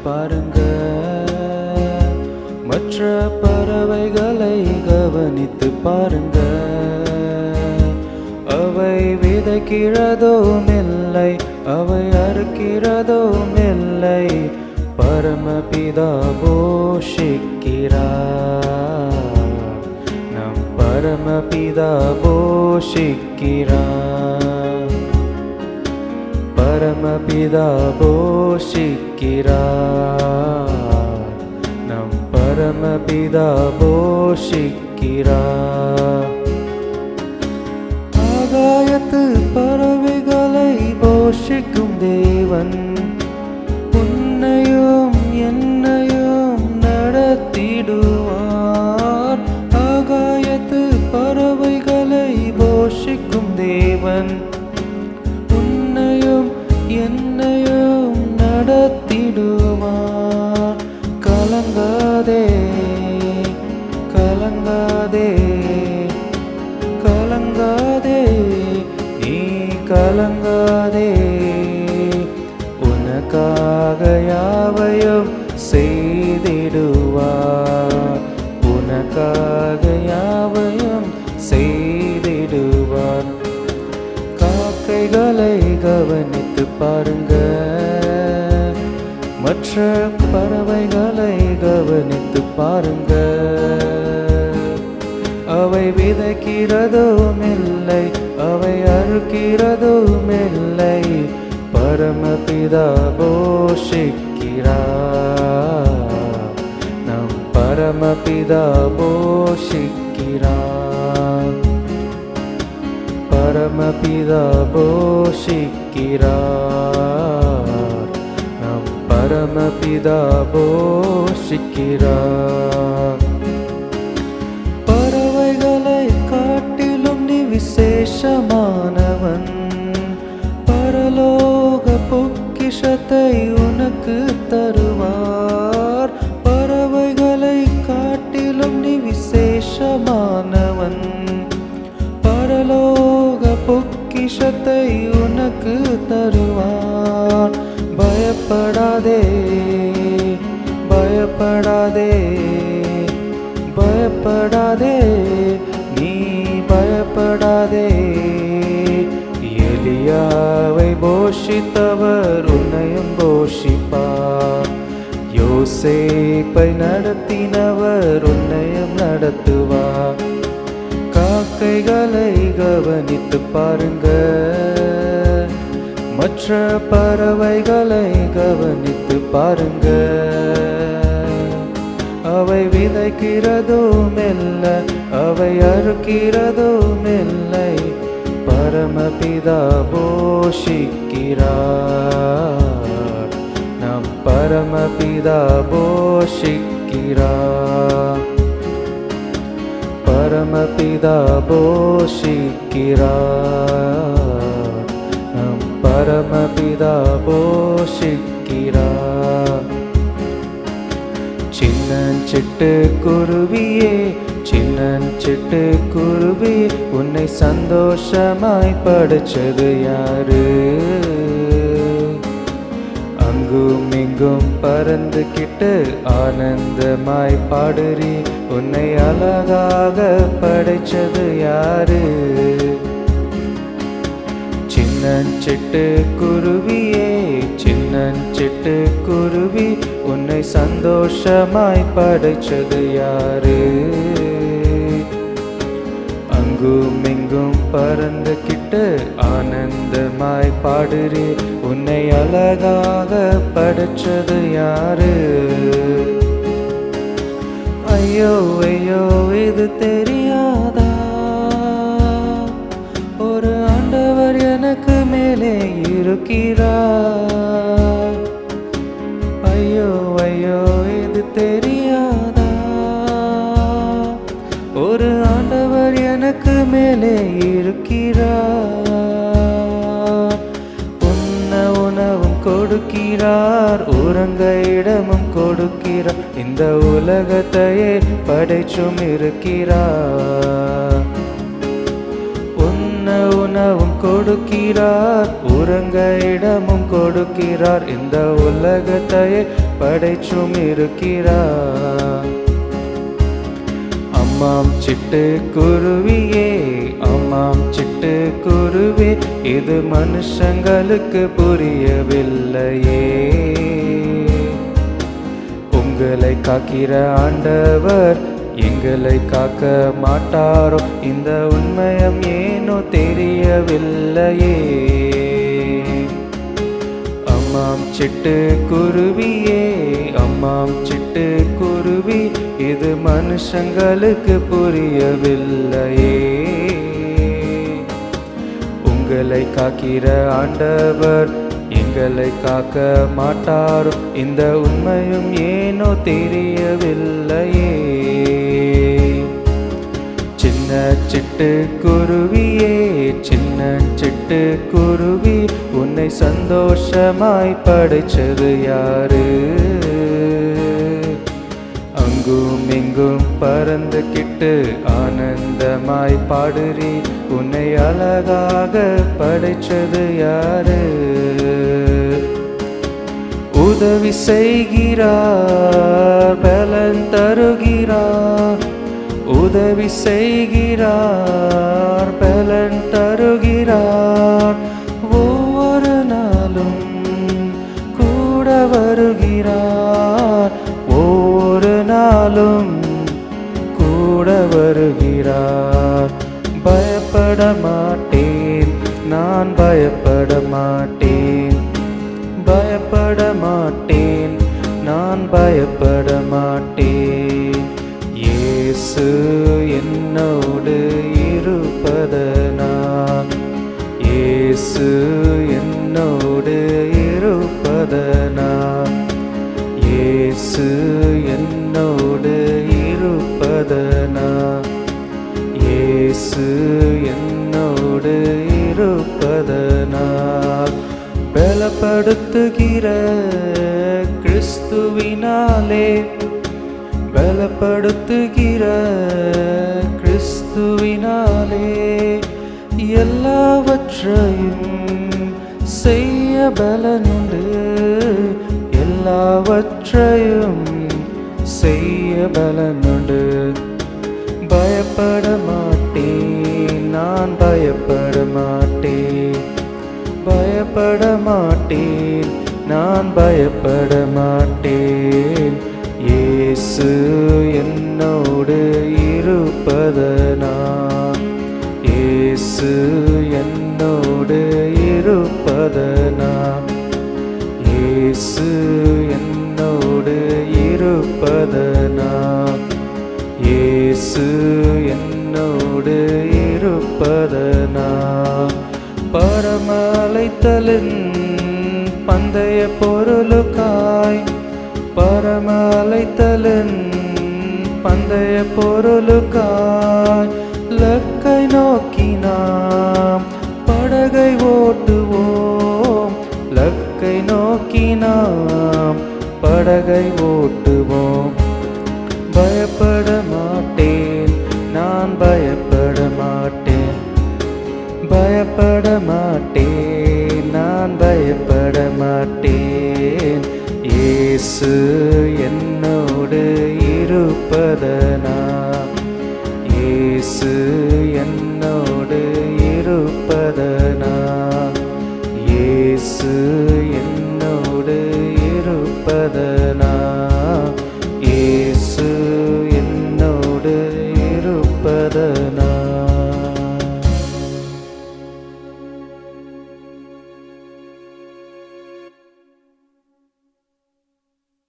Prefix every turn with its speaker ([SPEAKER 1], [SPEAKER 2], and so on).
[SPEAKER 1] பாருங்க, மற்ற பறவைகளை கவனித்து பாருங்க. அவை விதைக்கிறதும் இல்லை, அவை அறுக்கிறதும் இல்லை, பரமபிதா போஷிக்கிறார். நம் பரமபிதா போஷிக்கிறார். பரமபிதா போஷிக்கிறார். நம் பரமபிதா போஷிக்கிறார். ஆகாயத்து பறவைகளை போஷிக்கும் தேவன் உன்னையும் என்னையும் நடத்திடுவார். ஆகாயத்து பறவைகளை போஷிக்கும் தேவன் உன்னையும் என்னையும் நடத்திடுவார். கலங்காதே, கலங்காதே, கலங்காதே, நீ கலங்காதே. உனக்காக யாவையும் செய்திடுவார். உனக்காக யாவையும் செய்திடுவார். காக்கைகளை கவனித்து பாருங்க, மற்ற பறவைகளை கவனித்து பாருங்க. அவை விதைக்கிறதும் இல்லை, அவை அறுக்கிறதும் இல்லை, பரமபிதா போஷிக்கிறார். நம் பரமபிதா போஷிக்கிறார். பரமபிதா போஷிக்கிறார். நம் பரமபிதா போஷிக்கிறார். பறவைகளை காட்டிலும் நீ விசேஷமானவன். பரலோக பொக்கிஷத்தை உனக்கு தருவார். பறவைகளை காட்டிலும் நீ விசேஷமானவன். பரலோக பொக்கிஷத்தை உனக்கு தருவார். பயப்படாதே, பயப்படாதே, பயப்படாதே, நீ பயப்படாதே. எலியாவை போஷித்தவர் உன்னையும் போஷிப்பார். யோசேப்பை நடத்தினவர் உன்னையும் நடத்துவார். காக்கைகளை கவனித்து பாருங்க, மற்ற பறவைகளை கவனித்து பாருங்க. அவை விதைக்கிறதும் இல்லை, அவை அறுக்கிறதும் இல்லை, பரமபிதா போஷிக்கிறார். நம் பரமபிதா போஷிக்கிறார். பரமபிதா போஷிக்கிறார். நம் பரமபிதா போஷிக்கிறார். சின்னஞ்சிட்டு குருவியே, சின்னஞ்சிட்டு குருவி, உன்னை சந்தோஷமாய் படைச்சது யாரு? அங்கும் இங்கும் பறந்துகிட்டு ஆனந்தமாய் பாடுறி, உன்னை அழகாக படைச்சது யாரு? சின்னஞ்சிட்டு குருவியே, சின்னஞ்சிட்டு குருவி, உன்னை சந்தோஷமாய் படைச்சது யாரு? அங்கும் இங்கும் பறந்துகிட்டு ஆனந்தமாய் பாடுறி, உன்னை அழகாக படைச்சது யாரு? ஐயோ ஐயோ இது தெரியாதா? ஒரு ஆண்டவர் எனக்கு மேலே இருக்கிறார். ஐயோ ஐயோ இது தெரியாதா? ஒரு ஆண்டவர் எனக்கு மேலே இருக்கிறார். உண்ண உணவும் கொடுக்கிறார், உறங்க இடமும் கொடுக்கிறார், இந்த உலகத்தையே படைச்சும் இருக்கிறார். உண்ண உணவும் கொடுக்கிறார், உறங்க இடமும் கொடுக்கிறார், இந்த உலகத்தையே படைச்சும் இருக்கிறார். அம்மாம் சிட்டு குருவியே, அம்மாம் சிட்டு குருவி, இது மனுஷங்களுக்கு புரியவில்லையே. உங்களை காக்கிற ஆண்டவர் எங்களை காக்க மாட்டாரோ, இந்த உண்மையம் ஏனோ தெரியவில்லையே. அம்மாம் சிட்டு குருவியே, அம்மாம் சிட்டு குருவி, இது மனுஷங்களுக்கு புரியவில்லையே. உங்களை காக்கிற ஆண்டவர் எங்களை காக்க மாட்டாரோ, இந்த உண்மையும் ஏனோ தெரியவில்லையே. சின்ன சிட்டு குருவியே, சின்ன சிட்டு குருவி, உன்னை சந்தோஷமாய் படைச்சது யாரு? அங்கும் இங்கும் பறந்துகிட்டு ஆனந்தமாய் பாடுறி, உன்னை அழகாக படைச்சது யாரு? உதவி செய்கிறார், பலன் தருகிறார், உதவி செய்கிறார், பலன் தருகிறார், ஒவ்வொரு நாளும் கூட வருகிறார், ஒவ்வொரு நாளும் கூட வருகிறார். பயப்பட மாட்டேன், நான் பயப்பட மாட்டேன், பயப்பட மாட்டேன், நான் பயப்பட மாட்டேன். இயேசு என்னோடு இருப்பதனால், இயேசு என்னோடு இருப்பதனால், இயேசு என்னோடு இருப்பதனால், இயேசு என்னோடு இருப்பதனால், பலப்படுத்துகிற கிறிஸ்துவினாலே, பலப்படுத்துகிற கிறிஸ்துவினாலே, எல்லாவற்றையும் செய்ய பலனுண்டு, எல்லாவற்றையும் செய்ய பலனுண்டு. பயப்பட மாட்டேன், நான் பயப்பட மாட்டேன், பயப்பட மாட்டேன், நான் பயப்பட மாட்டேன். இயேசு என்னோடு இருப்பதனால், இயேசு என்னோடு இருப்பதனால், இயேசு என்னோடு இருப்பதனால், இயேசு என்னோடு இருப்பதனால், பரமழைத்தலின் பந்தய பொருளுக்காய், பரமழைத்தலின் பந்தய பொருளுக்காய், லக்கை நோக்கி நாம் படகை ஓட்டுவோம், லக்கை நோக்கி நாம் படகை ஓட்டுவோம். பயப்பட மாட்டேன், நான் பயப்பட மாட்டேன், பயப்பட மாட்டேன், நான் பயப்பட மாட்டேன். இயேசு என்னோடு இருப்பதனால், இயேசு என்னோடு இருப்பதனால், இயேசு என்னோடு இருப்பதனால், இயேசு என்னோடு இருப்பதனால்.